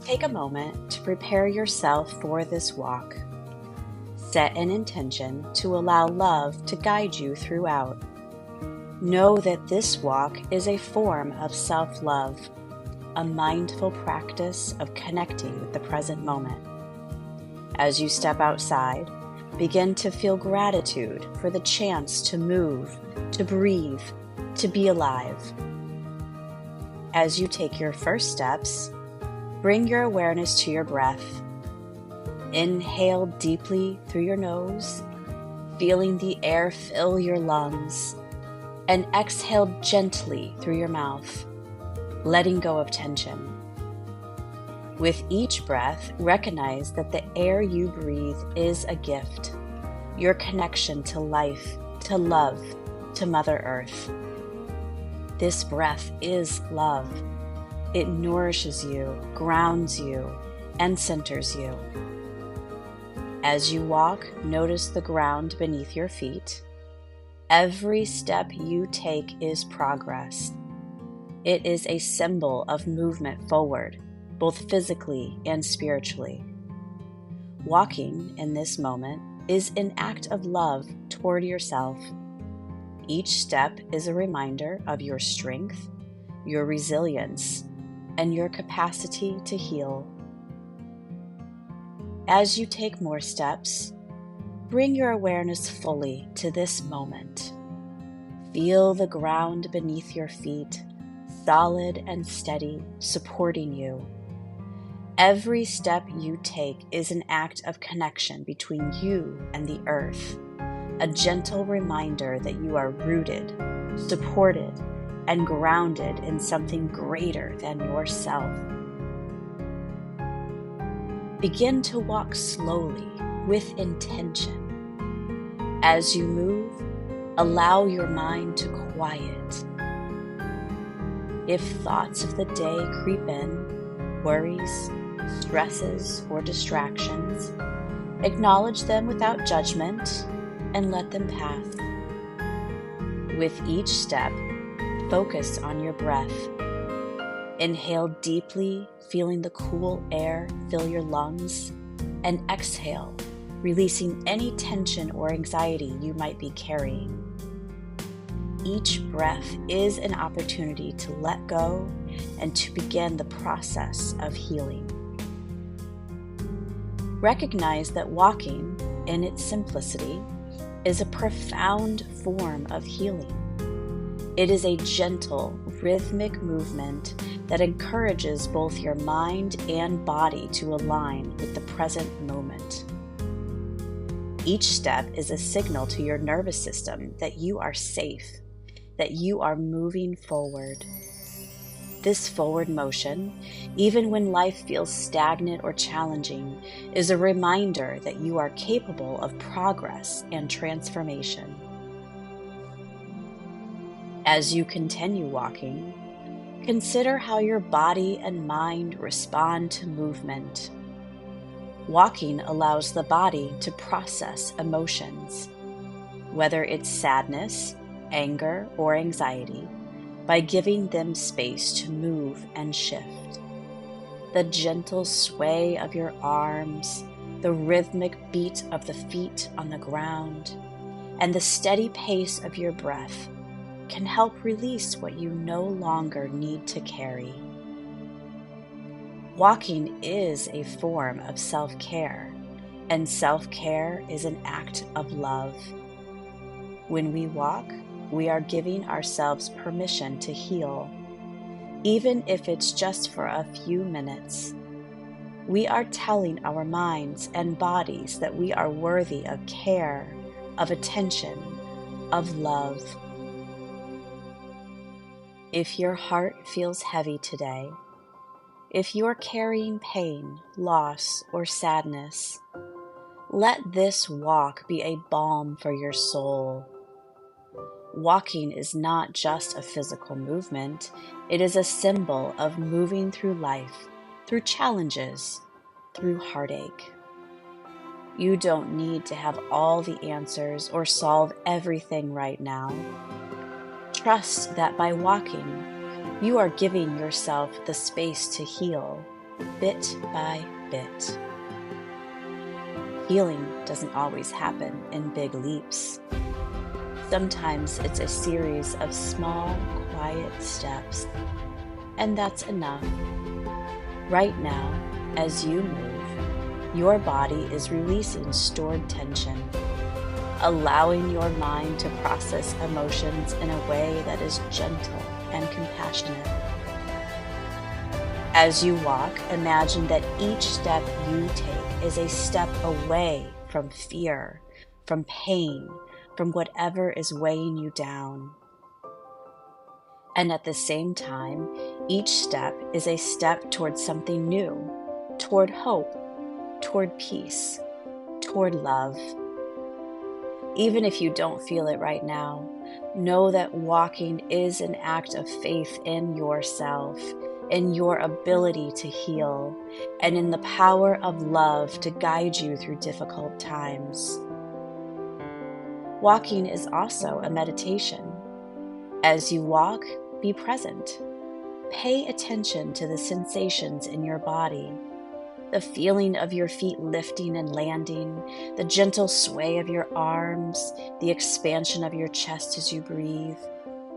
Take a moment to prepare yourself for this walk. Set an intention to allow love to guide you throughout. Know that this walk is a form of self-love, a mindful practice of connecting with the present moment. As you step outside, begin to feel gratitude for the chance to move, to breathe, to be alive. As you take your first steps, bring your awareness to your breath. Inhale deeply through your nose, feeling the air fill your lungs, and exhale gently through your mouth, letting go of tension. With each breath, recognize that the air you breathe is a gift, your connection to life, to love, to Mother Earth. This breath is love. It nourishes you, grounds you, and centers you. As you walk, notice the ground beneath your feet. Every step you take is progress. It is a symbol of movement forward, both physically and spiritually. Walking in this moment is an act of love toward yourself. Each step is a reminder of your strength, your resilience, and your capacity to heal. As you take more steps, bring your awareness fully to this moment. Feel the ground beneath your feet, solid and steady, supporting you. Every step you take is an act of connection between you and the earth, a gentle reminder that you are rooted, supported, and grounded in something greater than yourself. Begin to walk slowly with intention. As you move, allow your mind to quiet. If thoughts of the day creep in, worries, stresses, or distractions, acknowledge them without judgment and let them pass. With each step, focus on your breath. Inhale deeply, feeling the cool air fill your lungs, and exhale, releasing any tension or anxiety you might be carrying. Each breath is an opportunity to let go and to begin the process of healing. Recognize that walking, in its simplicity, is a profound form of healing. It is a gentle, rhythmic movement that encourages both your mind and body to align with the present moment. Each step is a signal to your nervous system that you are safe, that you are moving forward. This forward motion, even when life feels stagnant or challenging, is a reminder that you are capable of progress and transformation. As you continue walking, consider how your body and mind respond to movement. Walking allows the body to process emotions, whether it's sadness, anger, or anxiety, by giving them space to move and shift. The gentle sway of your arms, the rhythmic beat of the feet on the ground, and the steady pace of your breath can help release what you no longer need to carry. Walking is a form of self-care, and self-care is an act of love. When we walk, we are giving ourselves permission to heal, even if it's just for a few minutes. We are telling our minds and bodies that we are worthy of care, of attention, of love. If your heart feels heavy today, if you're carrying pain, loss, or sadness, let this walk be a balm for your soul. Walking is not just a physical movement, it is a symbol of moving through life, through challenges, through heartache. You don't need to have all the answers or solve everything right now. Trust that by walking, you are giving yourself the space to heal, bit by bit. Healing doesn't always happen in big leaps. Sometimes it's a series of small, quiet steps, and that's enough. Right now, as you move, your body is releasing stored tension, allowing your mind to process emotions in a way that is gentle and compassionate. As you walk, imagine that each step you take is a step away from fear, from pain, from whatever is weighing you down. And at the same time, each step is a step toward something new, toward hope, toward peace, toward love. Even if you don't feel it right now, know that walking is an act of faith in yourself, in your ability to heal, and in the power of love to guide you through difficult times. Walking is also a meditation. As you walk, be present. Pay attention to the sensations in your body, the feeling of your feet lifting and landing, the gentle sway of your arms, the expansion of your chest as you breathe.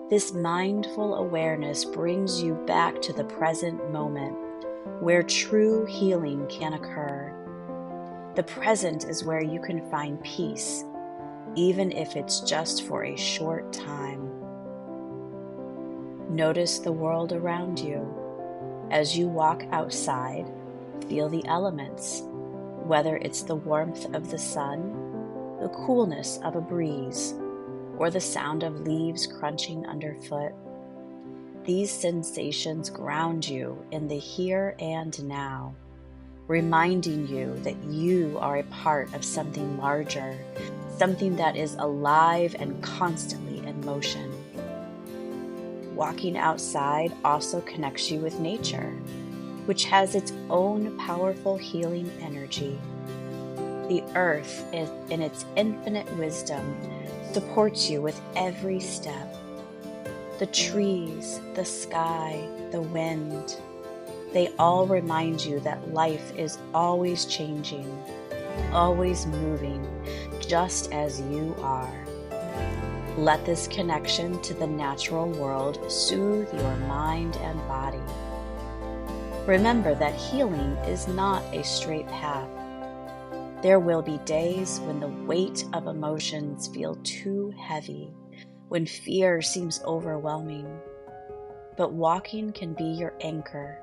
This mindful awareness brings you back to the present moment, where true healing can occur. The present is where you can find peace, even if it's just for a short time. Notice the world around you. As you walk outside, feel the elements, whether it's the warmth of the sun, the coolness of a breeze, or the sound of leaves crunching underfoot. These sensations ground you in the here and now, reminding you that you are a part of something larger, something that is alive and constantly in motion. Walking outside also connects you with nature, which has its own powerful healing energy. The earth, in its infinite wisdom, supports you with every step. The trees, the sky, the wind, they all remind you that life is always changing, always moving, just as you are. Let this connection to the natural world soothe your mind and body. Remember that healing is not a straight path. There will be days when the weight of emotions feel too heavy, when fear seems overwhelming. But walking can be your anchor.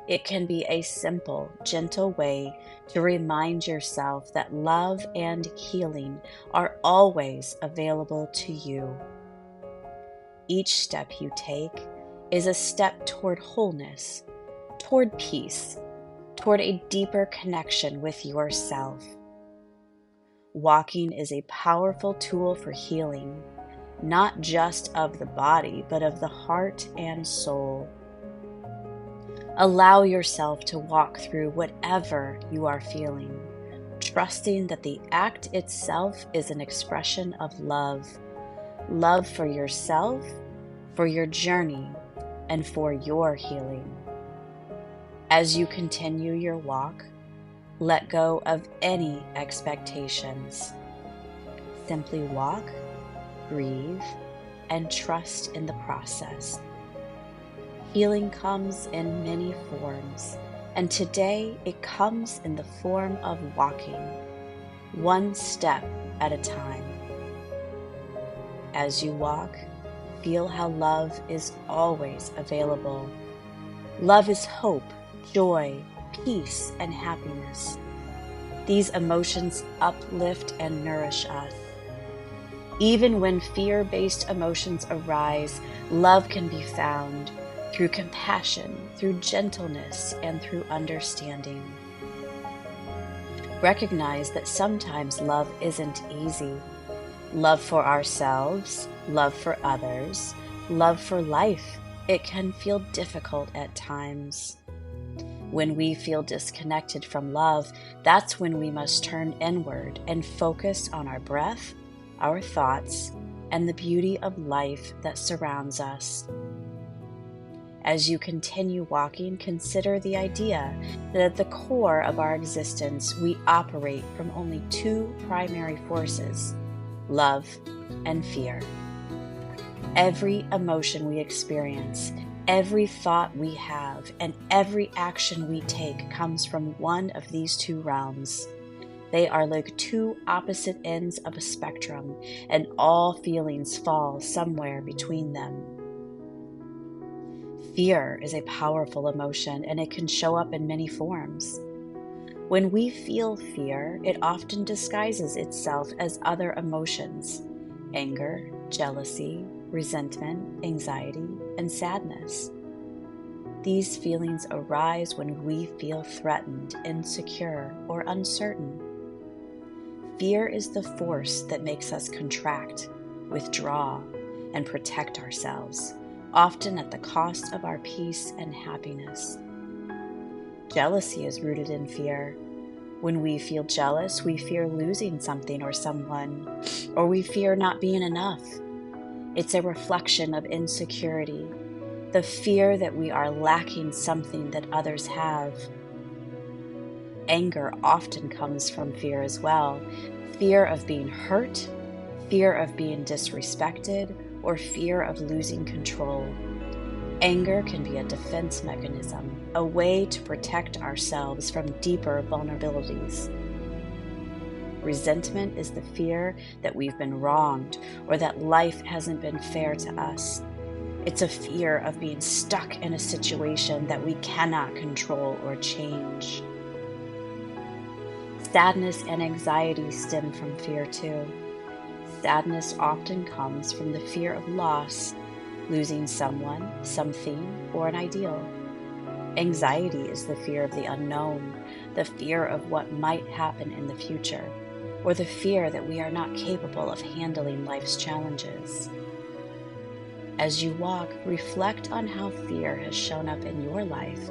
It can be a simple, gentle way to remind yourself that love and healing are always available to you. Each step you take is a step toward wholeness, toward peace, toward a deeper connection with yourself. Walking is a powerful tool for healing, not just of the body, but of the heart and soul. Allow yourself to walk through whatever you are feeling, trusting that the act itself is an expression of love. Love for yourself, for your journey, and for your healing. As you continue your walk, let go of any expectations. Simply walk, breathe, and trust in the process. Healing comes in many forms, and today it comes in the form of walking, one step at a time. As you walk, feel how love is always available. Love is hope, joy, peace, and happiness. These emotions uplift and nourish us. Even when fear-based emotions arise, love can be found through compassion, through gentleness, and through understanding. Recognize that sometimes love isn't easy. Love for ourselves, love for others, love for life, it can feel difficult at times. When we feel disconnected from love, that's when we must turn inward and focus on our breath, our thoughts, and the beauty of life that surrounds us. As you continue walking, consider the idea that at the core of our existence, we operate from only two primary forces: love and fear. Every emotion we experience, every thought we have, and every action we take comes from one of these two realms. They are like two opposite ends of a spectrum, and all feelings fall somewhere between them. Fear is a powerful emotion, and it can show up in many forms. When we feel fear, it often disguises itself as other emotions: anger, jealousy, resentment, anxiety, and sadness. These feelings arise when we feel threatened, insecure, or uncertain. Fear is the force that makes us contract, withdraw, and protect ourselves, often at the cost of our peace and happiness. Jealousy is rooted in fear. When we feel jealous, we fear losing something or someone, or we fear not being enough. It's a reflection of insecurity, the fear that we are lacking something that others have. Anger often comes from fear as well: fear of being hurt, fear of being disrespected, or fear of losing control. Anger can be a defense mechanism, a way to protect ourselves from deeper vulnerabilities. Resentment is the fear that we've been wronged or that life hasn't been fair to us. It's a fear of being stuck in a situation that we cannot control or change. Sadness and anxiety stem from fear too. Sadness often comes from the fear of loss, losing someone, something, or an ideal. Anxiety is the fear of the unknown, the fear of what might happen in the future, or the fear that we are not capable of handling life's challenges. As you walk, reflect on how fear has shown up in your life.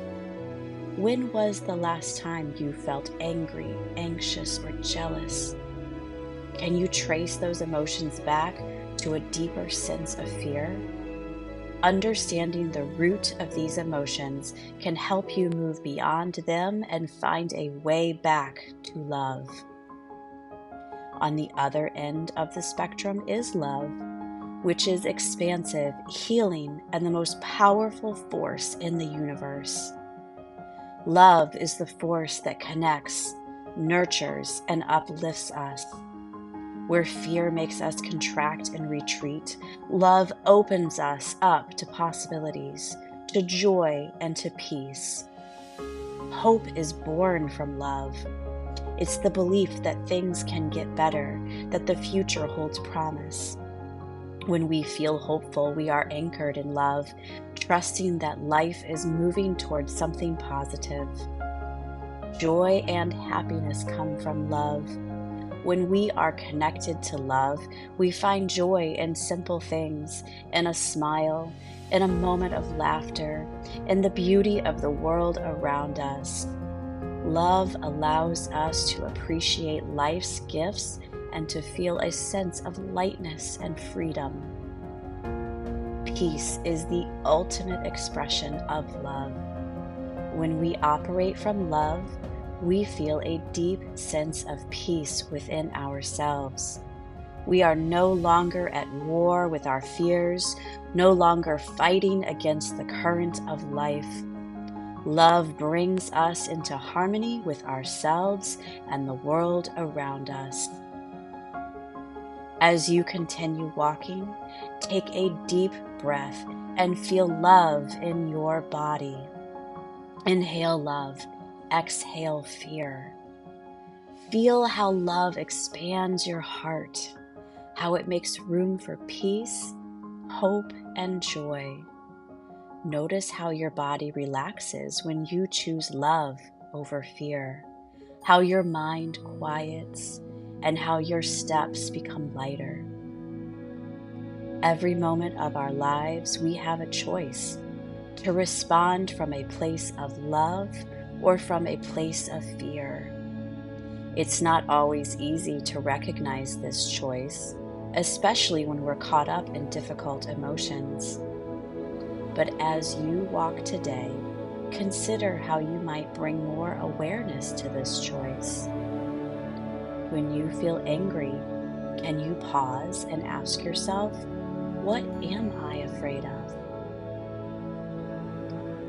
When was the last time you felt angry, anxious, or jealous? Can you trace those emotions back to a deeper sense of fear? Understanding the root of these emotions can help you move beyond them and find a way back to love. On the other end of the spectrum is love, which is expansive, healing, and the most powerful force in the universe. Love is the force that connects, nurtures, and uplifts us. Where fear makes us contract and retreat, love opens us up to possibilities, to joy, and to peace. Hope is born from love. It's the belief that things can get better, that the future holds promise. When we feel hopeful, we are anchored in love, trusting that life is moving towards something positive. Joy and happiness come from love. When we are connected to love, we find joy in simple things, in a smile, in a moment of laughter, in the beauty of the world around us. Love allows us to appreciate life's gifts and to feel a sense of lightness and freedom. Peace is the ultimate expression of love. When we operate from love, we feel a deep sense of peace within ourselves. We are no longer at war with our fears, no longer fighting against the current of life. Love brings us into harmony with ourselves and the world around us. As you continue walking, take a deep breath and feel love in your body. Inhale love, exhale fear. Feel how love expands your heart, how it makes room for peace, hope, and joy. Notice how your body relaxes when you choose love over fear, how your mind quiets, and how your steps become lighter. Every moment of our lives, we have a choice to respond from a place of love or from a place of fear. It's not always easy to recognize this choice, especially when we're caught up in difficult emotions. But as you walk today, consider how you might bring more awareness to this choice. When you feel angry, can you pause and ask yourself, what am I afraid of?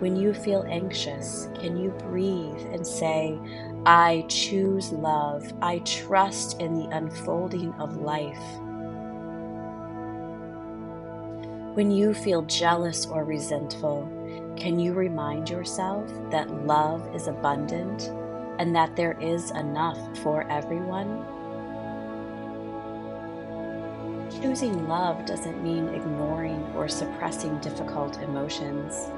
When you feel anxious, can you breathe and say, I choose love. I trust in the unfolding of life. When you feel jealous or resentful, can you remind yourself that love is abundant and that there is enough for everyone? Choosing love doesn't mean ignoring or suppressing difficult emotions.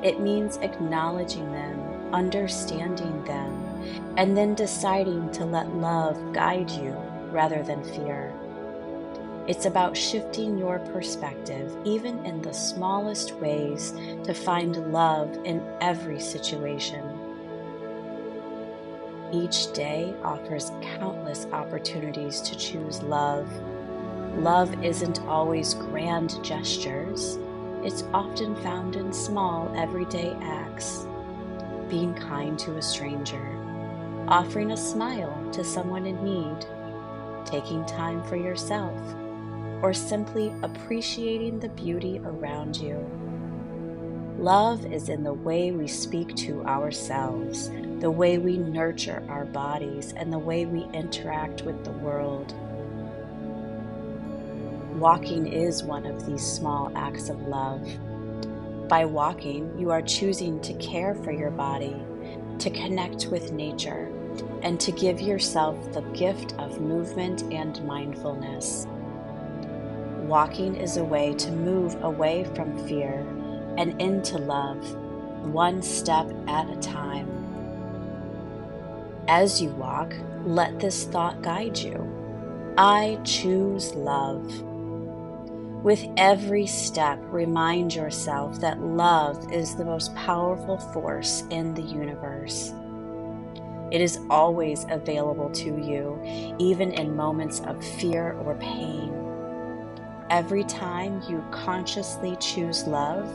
It means acknowledging them, understanding them, and then deciding to let love guide you rather than fear. It's about shifting your perspective, even in the smallest ways, to find love in every situation. Each day offers countless opportunities to choose love. Love isn't always grand gestures. It's often found in small, everyday acts. Being kind to a stranger, offering a smile to someone in need, taking time for yourself, or simply appreciating the beauty around you. Love is in the way we speak to ourselves, the way we nurture our bodies, and the way we interact with the world. Walking is one of these small acts of love. By walking, you are choosing to care for your body, to connect with nature, and to give yourself the gift of movement and mindfulness. Walking is a way to move away from fear and into love, one step at a time. As you walk, let this thought guide you. I choose love. With every step, remind yourself that love is the most powerful force in the universe. It is always available to you, even in moments of fear or pain. Every time you consciously choose love,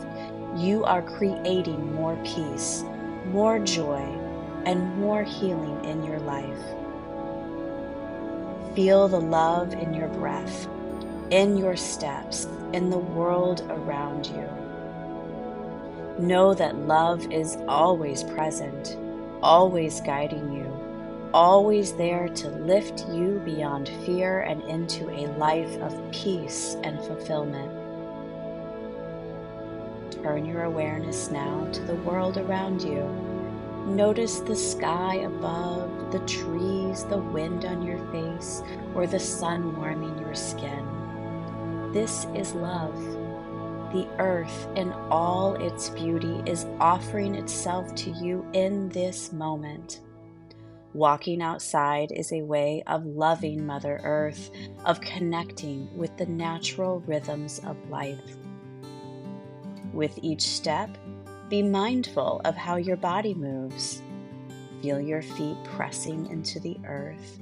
you are creating more peace, more joy, and more healing in your life. Feel the love in your breath, in your steps, in the world around you. Know that love is always present, always guiding you, always there to lift you beyond fear and into a life of peace and fulfillment. Turn your awareness now to the world around you. Notice the sky above, the trees, the wind on your face, or the sun warming your skin. This is love. The earth in all its beauty is offering itself to you in this moment. Walking outside is a way of loving Mother Earth, of connecting with the natural rhythms of life. With each step, be mindful of how your body moves. Feel your feet pressing into the earth.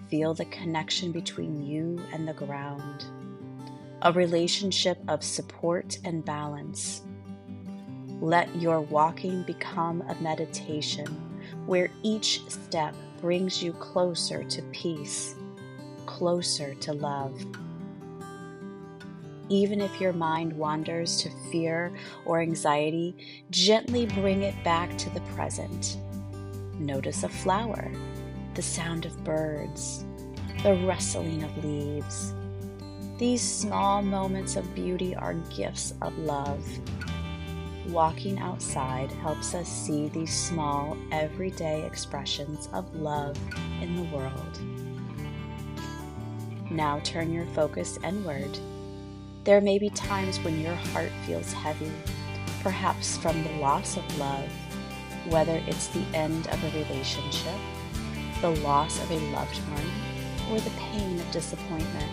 Feel the connection between you and the ground. A relationship of support and balance. Let your walking become a meditation where each step brings you closer to peace, closer to love. Even if your mind wanders to fear or anxiety, gently bring it back to the present. Notice a flower, the sound of birds, the rustling of leaves. These small moments of beauty are gifts of love. Walking outside helps us see these small, everyday expressions of love in the world. Now turn your focus inward. There may be times when your heart feels heavy, perhaps from the loss of love, whether it's the end of a relationship, the loss of a loved one, or the pain of disappointment.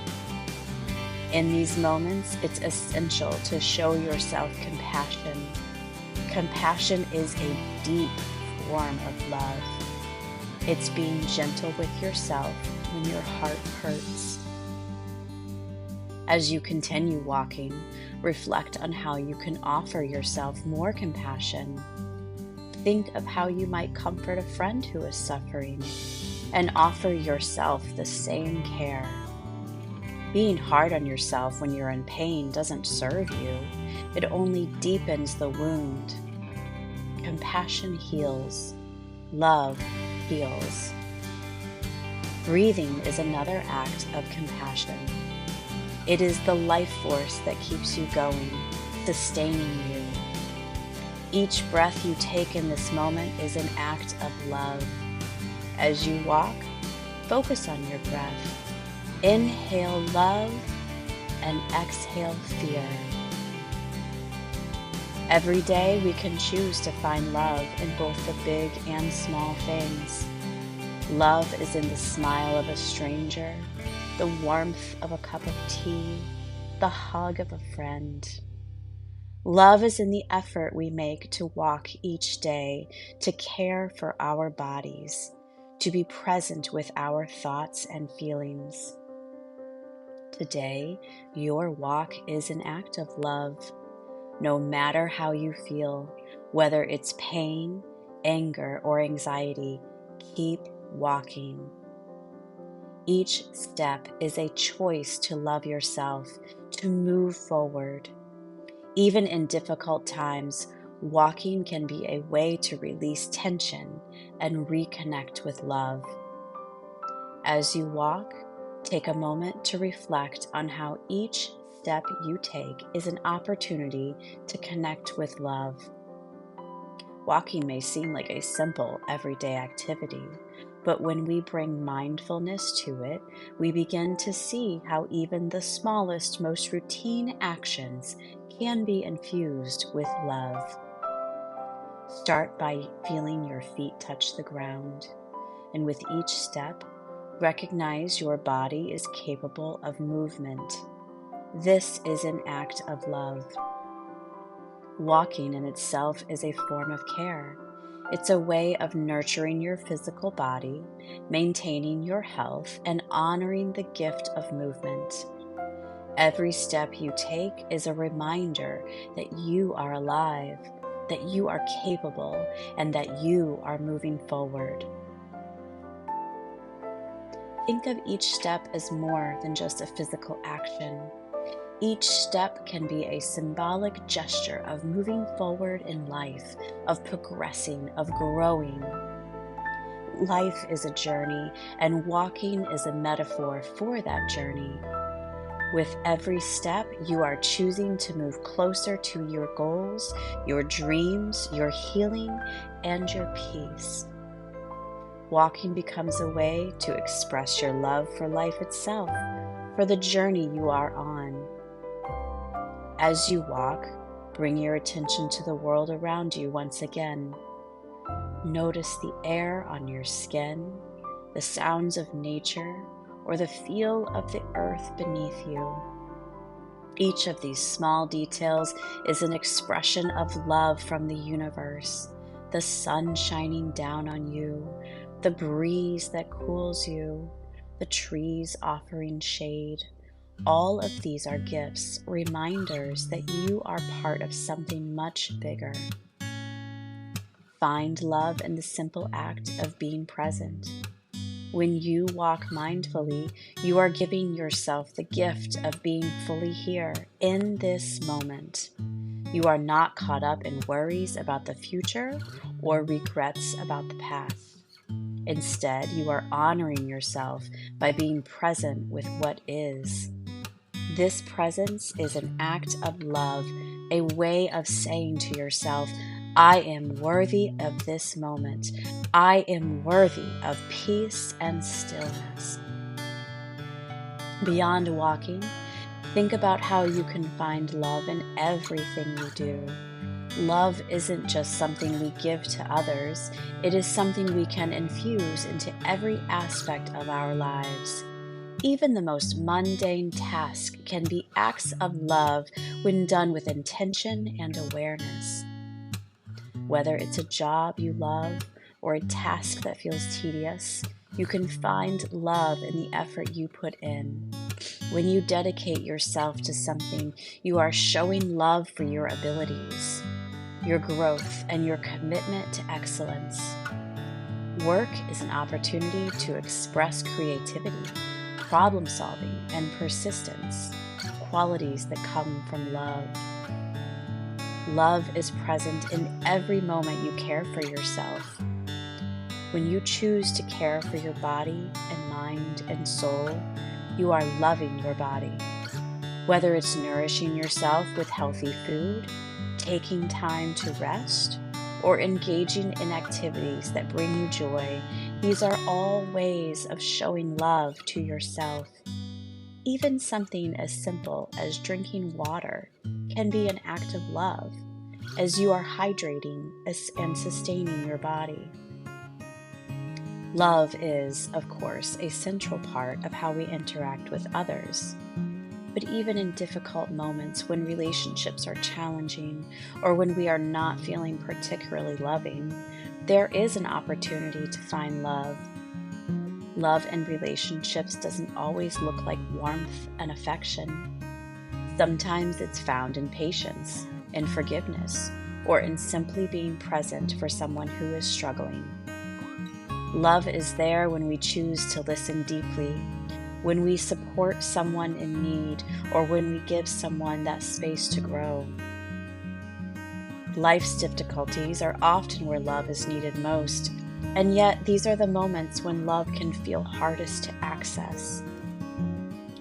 In these moments, it's essential to show yourself compassion. Compassion is a deep form of love. It's being gentle with yourself when your heart hurts. As you continue walking, reflect on how you can offer yourself more compassion. Think of how you might comfort a friend who is suffering and offer yourself the same care. Being hard on yourself when you're in pain doesn't serve you. It only deepens the wound. Compassion heals. Love heals. Breathing is another act of compassion. It is the life force that keeps you going, sustaining you. Each breath you take in this moment is an act of love. As you walk, focus on your breath. Inhale love and exhale fear. Every day we can choose to find love in both the big and small things. Love is in the smile of a stranger, the warmth of a cup of tea, the hug of a friend. Love is in the effort we make to walk each day, to care for our bodies, to be present with our thoughts and feelings. Today, your walk is an act of love. No matter how you feel, whether it's pain, anger, or anxiety, keep walking. Each step is a choice to love yourself, to move forward. Even in difficult times, walking can be a way to release tension and reconnect with love. As you walk, take a moment to reflect on how each step you take is an opportunity to connect with love. Walking may seem like a simple, everyday activity, but when we bring mindfulness to it, we begin to see how even the smallest, most routine actions can be infused with love. Start by feeling your feet touch the ground, and with each step, recognize your body is capable of movement. This is an act of love. Walking in itself is a form of care. It's a way of nurturing your physical body, maintaining your health, and honoring the gift of movement. Every step you take is a reminder that you are alive, that you are capable, and that you are moving forward. Think of each step as more than just a physical action. Each step can be a symbolic gesture of moving forward in life, of progressing, of growing. Life is a journey, and walking is a metaphor for that journey. With every step, you are choosing to move closer to your goals, your dreams, your healing, and your peace. Walking becomes a way to express your love for life itself, for the journey you are on. As you walk, bring your attention to the world around you once again. Notice the air on your skin, the sounds of nature, or the feel of the earth beneath you. Each of these small details is an expression of love from the universe. The sun shining down on you, the breeze that cools you, the trees offering shade. All of these are gifts, reminders that you are part of something much bigger. Find love in the simple act of being present. When you walk mindfully, you are giving yourself the gift of being fully here in this moment. You are not caught up in worries about the future or regrets about the past. Instead, you are honoring yourself by being present with what is. This presence is an act of love, a way of saying to yourself, I am worthy of this moment. I am worthy of peace and stillness. Beyond walking, think about how you can find love in everything you do. Love isn't just something we give to others, it is something we can infuse into every aspect of our lives. Even the most mundane task can be acts of love when done with intention and awareness. Whether it's a job you love or a task that feels tedious, you can find love in the effort you put in. When you dedicate yourself to something, you are showing love for your abilities, your growth, and your commitment to excellence. Work is an opportunity to express creativity, problem solving, and persistence, qualities that come from love. Love is present in every moment you care for yourself. When you choose to care for your body and mind and soul, you are loving your body. Whether it's nourishing yourself with healthy food, taking time to rest, or engaging in activities that bring you joy, these are all ways of showing love to yourself. Even something as simple as drinking water can be an act of love, as you are hydrating and sustaining your body. Love is, of course, a central part of how we interact with others. But even in difficult moments when relationships are challenging or when we are not feeling particularly loving, there is an opportunity to find love. Love in relationships doesn't always look like warmth and affection. Sometimes it's found in patience, in forgiveness, or in simply being present for someone who is struggling. Love is there when we choose to listen deeply, when we support someone in need, or when we give someone that space to grow. Life's difficulties are often where love is needed most, and yet these are the moments when love can feel hardest to access.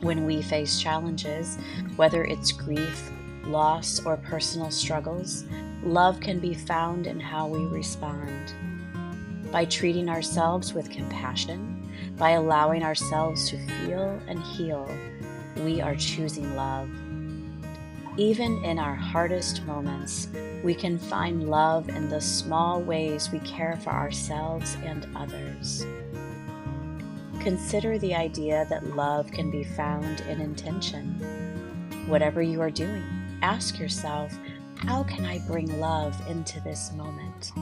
When we face challenges, whether it's grief, loss, or personal struggles, love can be found in how we respond. By treating ourselves with compassion, by allowing ourselves to feel and heal, we are choosing love. Even in our hardest moments, we can find love in the small ways we care for ourselves and others. Consider the idea that love can be found in intention. Whatever you are doing, ask yourself, how can I bring love into this moment?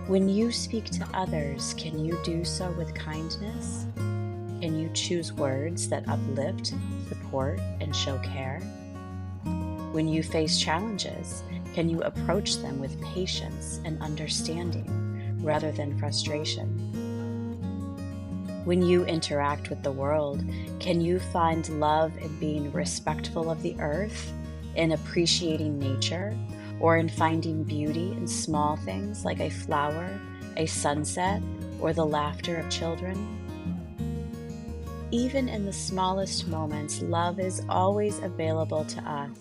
When you speak to others, can you do so with kindness? Can you choose words that uplift, support, and show care? When you face challenges, can you approach them with patience and understanding rather than frustration? When you interact with the world, can you find love in being respectful of the earth, in appreciating nature, or in finding beauty in small things like a flower, a sunset, or the laughter of children? Even in the smallest moments, love is always available to us.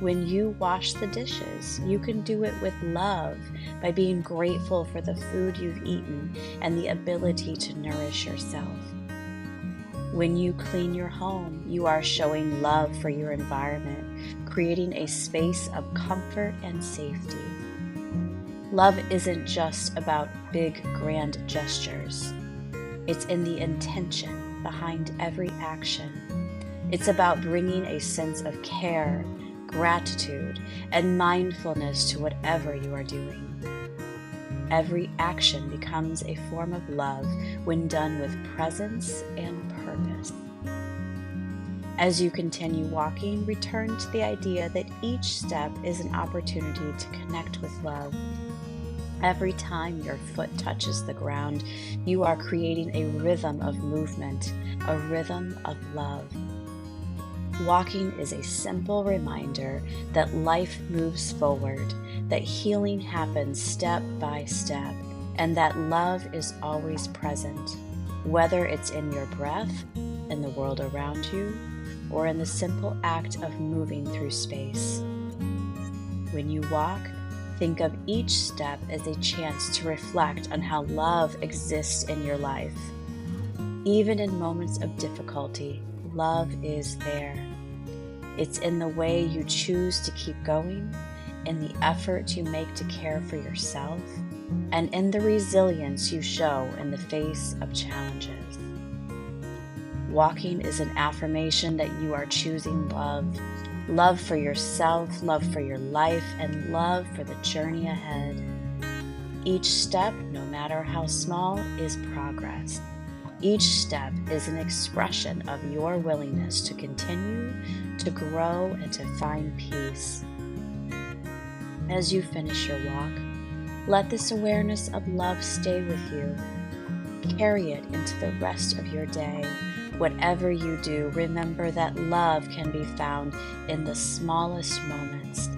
When you wash the dishes, you can do it with love by being grateful for the food you've eaten and the ability to nourish yourself. When you clean your home, you are showing love for your environment, creating a space of comfort and safety. Love isn't just about big, grand gestures. It's in the intention behind every action. It's about bringing a sense of care, gratitude, and mindfulness to whatever you are doing. Every action becomes a form of love when done with presence and purpose. As you continue walking, return to the idea that each step is an opportunity to connect with love. Every time your foot touches the ground, you are creating a rhythm of movement, a rhythm of love. Walking is a simple reminder that life moves forward, that healing happens step by step, and that love is always present, whether it's in your breath, in the world around you, or in the simple act of moving through space. When you walk, think of each step as a chance to reflect on how love exists in your life. Even in moments of difficulty, love is there. It's in the way you choose to keep going, in the effort you make to care for yourself, and in the resilience you show in the face of challenges. Walking is an affirmation that you are choosing love. Love for yourself, love for your life, and love for the journey ahead. Each step, no matter how small, is progress. Each step is an expression of your willingness to continue, to grow, and to find peace. As you finish your walk, let this awareness of love stay with you. Carry it into the rest of your day. Whatever you do, remember that love can be found in the smallest moments,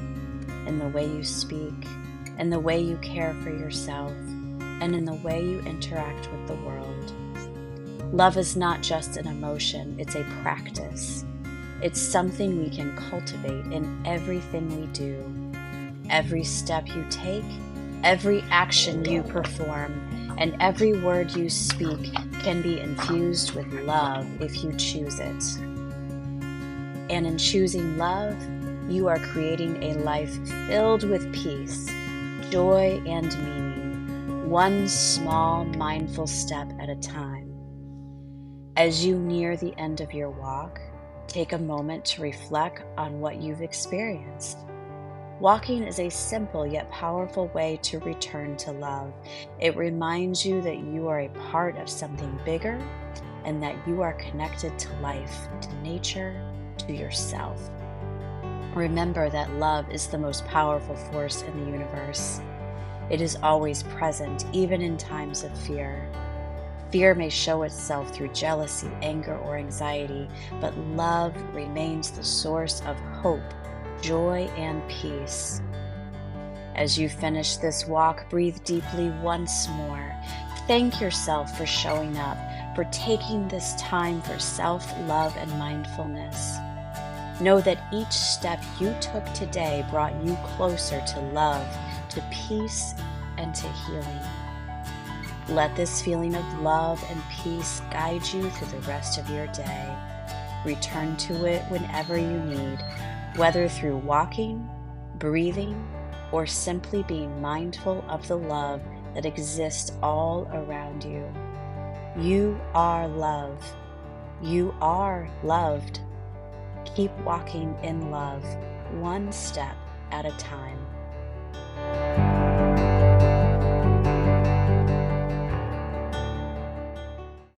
in the way you speak, in the way you care for yourself, and in the way you interact with the world. Love is not just an emotion, it's a practice. It's something we can cultivate in everything we do. Every step you take, every action you perform, and every word you speak can be infused with love if you choose it. And in choosing love, you are creating a life filled with peace, joy, and meaning, one small mindful step at a time. As you near the end of your walk, take a moment to reflect on what you've experienced. Walking is a simple yet powerful way to return to love. It reminds you that you are a part of something bigger and that you are connected to life, to nature, to yourself. Remember that love is the most powerful force in the universe. It is always present, even in times of fear. Fear may show itself through jealousy, anger, or anxiety, but love remains the source of hope, joy, and peace. As you finish this walk, breathe deeply once more. Thank yourself for showing up, for taking this time for self-love and mindfulness. Know that each step you took today brought you closer to love, to peace, and to healing. Let this feeling of love and peace guide you through the rest of your day. Return to it whenever you need, whether through walking, breathing, or simply being mindful of the love that exists all around you. You are love. You are loved. Keep walking in love, one step at a time.